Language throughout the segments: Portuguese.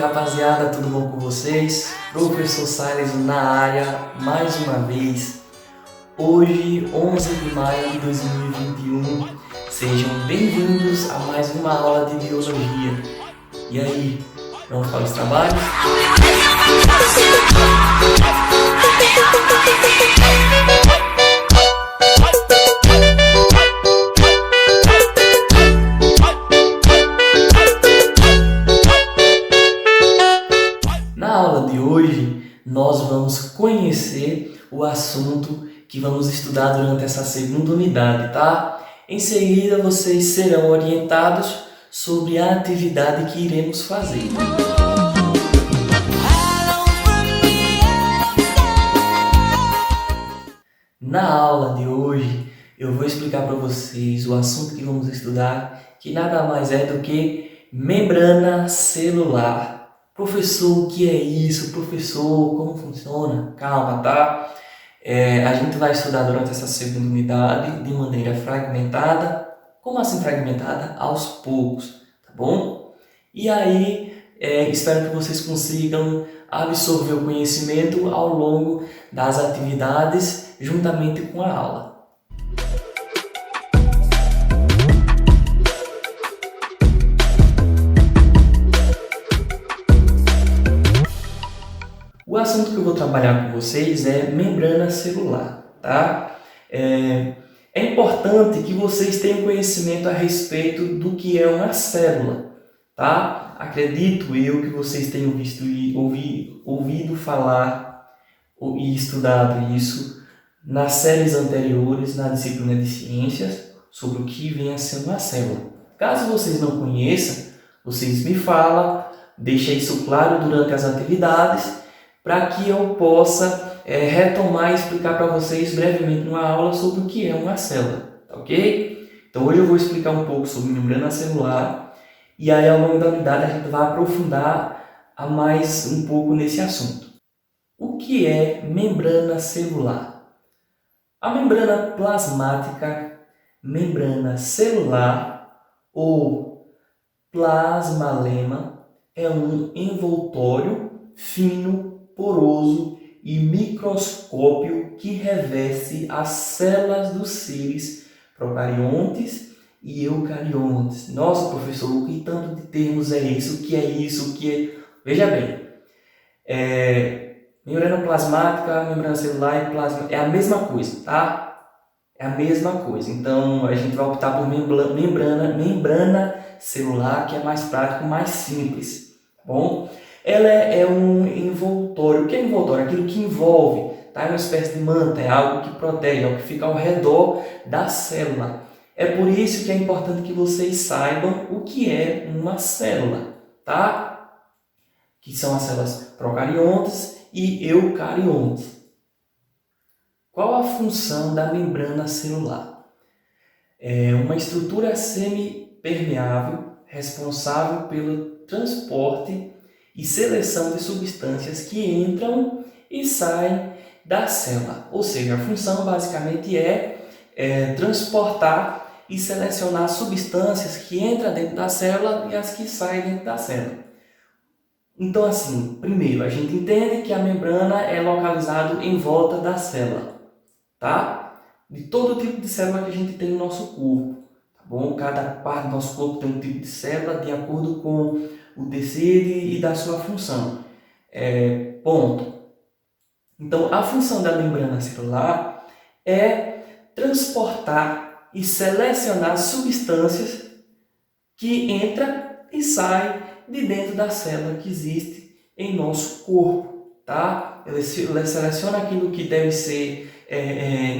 rapaziada, tudo bom com vocês? Professor Salles na área, mais uma vez. Hoje, 11 de maio de 2021, sejam bem-vindos a mais uma aula de Biologia. E aí, vamos para os trabalhos? Na aula de hoje, nós vamos conhecer o assunto que vamos estudar durante essa segunda unidade, tá? Em seguida, vocês serão orientados sobre a atividade que iremos fazer. Na aula de hoje, eu vou explicar para vocês o assunto que vamos estudar, que nada mais é do que membrana celular. Professor, o que é isso? Professor, como funciona? Calma, tá? A gente vai estudar durante essa segunda unidade de maneira fragmentada. Como assim fragmentada? Aos poucos, tá bom? E aí, espero que vocês consigam absorver o conhecimento ao longo das atividades, juntamente com a aula. O assunto que eu vou trabalhar com vocês é membrana celular, tá? É importante que vocês tenham conhecimento a respeito do que é uma célula, tá? Acredito eu que vocês tenham visto e ouvido falar e estudado isso nas séries anteriores, na disciplina de ciências, sobre o que vem a ser uma célula. Caso vocês não conheçam, vocês me falam, deixa isso claro durante as atividades, para que eu possa retomar e explicar para vocês brevemente numa aula sobre o que é uma célula, tá ok? Então hoje eu vou explicar um pouco sobre membrana celular e aí ao longo da unidade a gente vai aprofundar a mais um pouco nesse assunto. O que é membrana celular? A membrana plasmática, membrana celular ou plasmalema é um envoltório fino, poroso e microscópio que reveste as células dos seres procariontes e eucariontes. Nossa, professor, o que tanto de termos é isso? O que é isso? O que é... Veja bem, membrana plasmática, membrana celular e plasma é a mesma coisa, tá? É a mesma coisa. Então, a gente vai optar por membrana celular, que é mais prático, mais simples, tá bom? Ela é um envoltório. O que é envoltório? Aquilo que envolve, tá? É uma espécie de manta, é algo que protege, é algo que fica ao redor da célula. É por isso que é importante que vocês saibam o que é uma célula, tá? Que são as células procariontes e eucariontes. Qual a função da membrana celular? É uma estrutura semipermeável responsável pelo transporte e seleção de substâncias que entram e saem da célula. Ou seja, a função basicamente é transportar e selecionar substâncias que entram dentro da célula e as que saem dentro da célula. Então, assim, primeiro, a gente entende que a membrana é localizada em volta da célula, tá? De todo tipo de célula que a gente tem no nosso corpo, tá bom? Cada parte do nosso corpo tem um tipo de célula de acordo com o tecido e da sua função. Ponto. Então, a função da membrana celular é transportar e selecionar substâncias que entram e saem de dentro da célula que existe em nosso corpo, tá? Ele seleciona aquilo que deve ser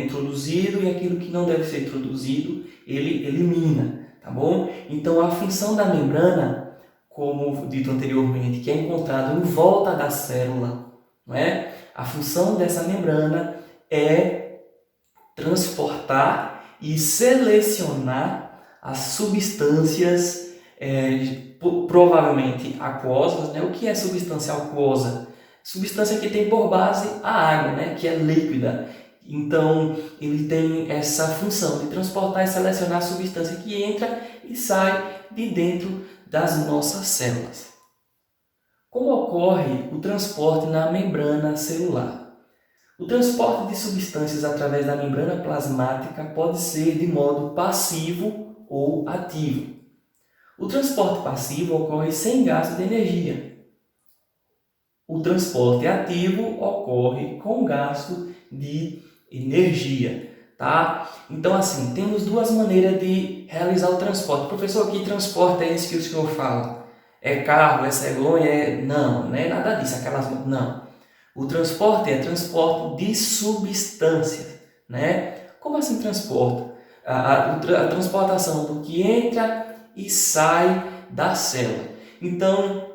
introduzido e aquilo que não deve ser introduzido, ele elimina, tá bom? Então, a função da membrana, como dito anteriormente, que é encontrado em volta da célula, não é? A função dessa membrana é transportar e selecionar as substâncias, provavelmente aquosas, né? O que é substância aquosa? Substância que tem por base a água, né? Que é líquida. Então, ele tem essa função de transportar e selecionar a substância que entra e sai de dentro das nossas células. Como ocorre o transporte na membrana celular? O transporte de substâncias através da membrana plasmática pode ser de modo passivo ou ativo. O transporte passivo ocorre sem gasto de energia. O transporte ativo ocorre com gasto de energia, tá? Então, assim, temos duas maneiras de realizar o transporte. Professor, que transporte é esse que o senhor fala? É carro, é cegonha? Não, não é nada disso, não. O transporte é transporte de substâncias, né? Como assim transporte? A transportação do que entra e sai da célula. Então,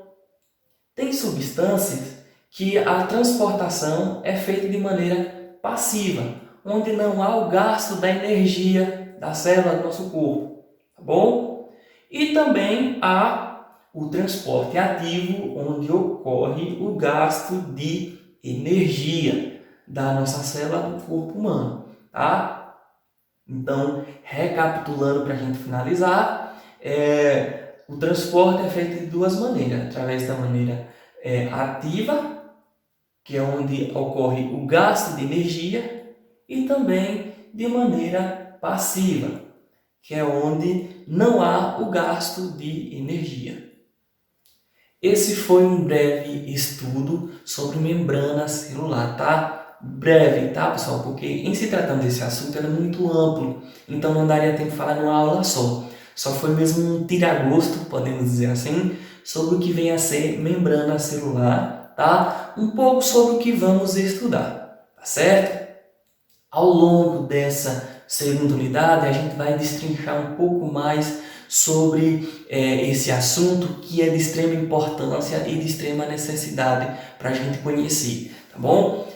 tem substâncias que a transportação é feita de maneira passiva, onde não há o gasto da energia da célula do nosso corpo, tá bom? E também há o transporte ativo, onde ocorre o gasto de energia da nossa célula do corpo humano, tá? Então, recapitulando para a gente finalizar, o transporte é feito de duas maneiras, através da maneira ativa, que é onde ocorre o gasto de energia, e também de maneira passiva, que é onde não há o gasto de energia. Esse foi um breve estudo sobre membrana celular, tá? Breve, tá, pessoal? Porque em se tratando desse assunto era muito amplo, então não daria tempo de falar numa aula só. Só foi mesmo um tira-gosto, podemos dizer assim, sobre o que vem a ser membrana celular, tá? Um pouco sobre o que vamos estudar, tá certo? Ao longo dessa segunda unidade, a gente vai destrinchar um pouco mais sobre esse assunto que é de extrema importância e de extrema necessidade para a gente conhecer, tá bom?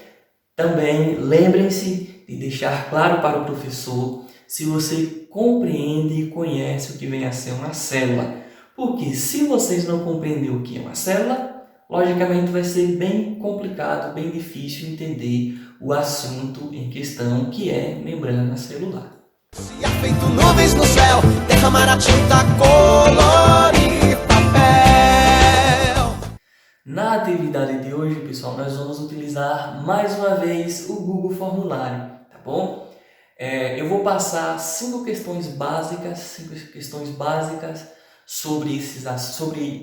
Também lembrem-se de deixar claro para o professor se você compreende e conhece o que vem a ser uma célula. Porque se vocês não compreenderem o que é uma célula, logicamente vai ser bem complicado, bem difícil entender o assunto em questão, que é membrana celular. Se há feito nuvens no céu, derramar a tinta, colorir papel. Na atividade de hoje, pessoal, nós vamos utilizar mais uma vez o Google Formulário, tá bom? Eu vou passar 5 questões básicas sobre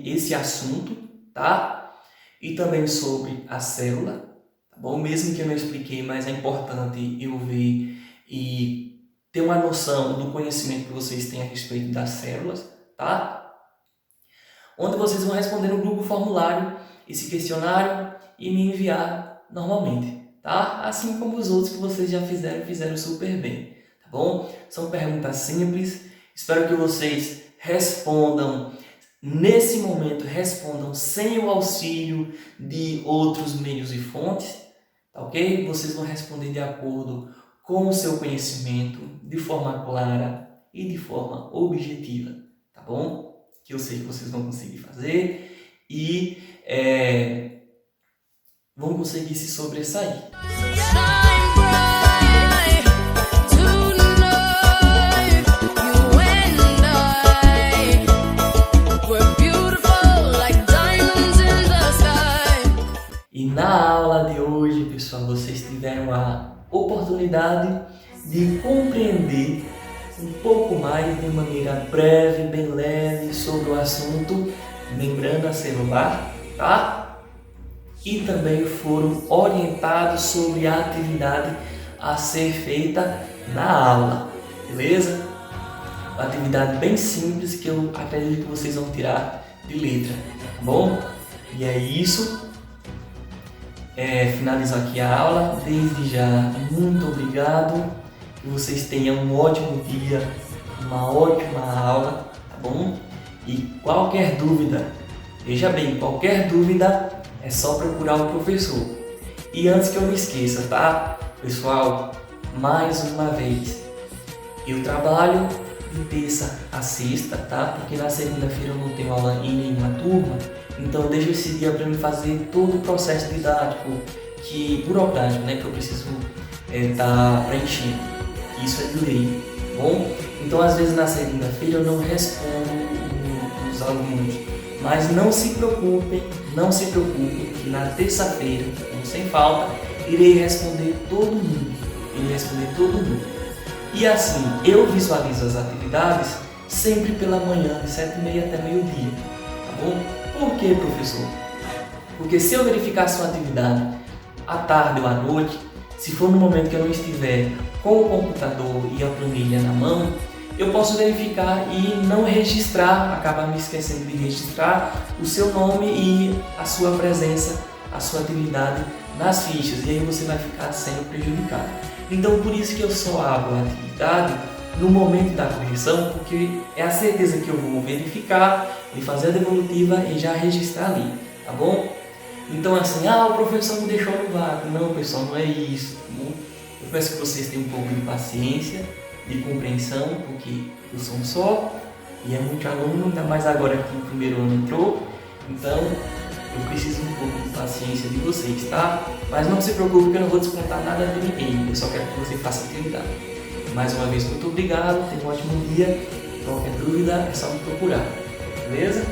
esse assunto, tá? E também sobre a célula, tá bom? Mesmo que eu não expliquei, mas é importante eu ver e ter uma noção do conhecimento que vocês têm a respeito das células, tá? Onde vocês vão responder no Google Formulário esse questionário e me enviar normalmente, tá? Assim como os outros que vocês já fizeram super bem, tá bom? São perguntas simples, espero que vocês respondam nesse momento, respondam sem o auxílio de outros meios e fontes, tá ok? Vocês vão responder de acordo com o seu conhecimento, de forma clara e de forma objetiva, tá bom? Que eu sei que vocês vão conseguir fazer e vão conseguir se sobressair. E na aula de hoje, pessoal, vocês tiveram a oportunidade de compreender um pouco mais de maneira breve, bem leve, sobre o assunto membrana celular, tá? E também foram orientados sobre a atividade a ser feita na aula, beleza? Uma atividade bem simples que eu acredito que vocês vão tirar de letra, tá bom? E é isso. Finalizo aqui a aula. Desde já, muito obrigado. Que vocês tenham um ótimo dia, uma ótima aula, tá bom? E qualquer dúvida, veja bem, qualquer dúvida é só procurar o professor. E antes que eu me esqueça, tá? Pessoal, mais uma vez, eu trabalho de terça a sexta, tá? Porque na segunda-feira eu não tenho aula em nenhuma turma. Então deixa esse dia para mim fazer todo o processo didático, burocrático, né, que eu preciso tá preenchendo. Isso é de lei, tá bom? Então às vezes na segunda-feira eu não respondo os alunos, Mas não se preocupem, que na terça-feira, como sem falta, irei responder todo mundo. E assim, eu visualizo as atividades sempre pela manhã, de 7h30 até meio-dia, tá bom? Por quê, professor? Porque se eu verificar a sua atividade à tarde ou à noite, se for no momento que eu não estiver com o computador e a planilha na mão, eu posso verificar e não registrar, acabar me esquecendo de registrar o seu nome e a sua presença, a sua atividade nas fichas, e aí você vai ficar sendo prejudicado. Então por isso que eu só abro a atividade no momento da correção, porque é a certeza que eu vou verificar e fazer a devolutiva e já registrar ali, tá bom? Então assim, o professor me deixou no vácuo. Não, pessoal, não é isso, tá bom? Eu peço que vocês tenham um pouco de paciência, de compreensão, porque eu sou um só e é muito aluno, ainda mais agora que o primeiro ano entrou, então eu preciso um pouco de paciência de vocês, tá? Mas não se preocupe que eu não vou descontar nada de ninguém, eu só quero que você faça atividade. Mais uma vez, muito obrigado, tenha um ótimo dia, qualquer dúvida é só me procurar, beleza?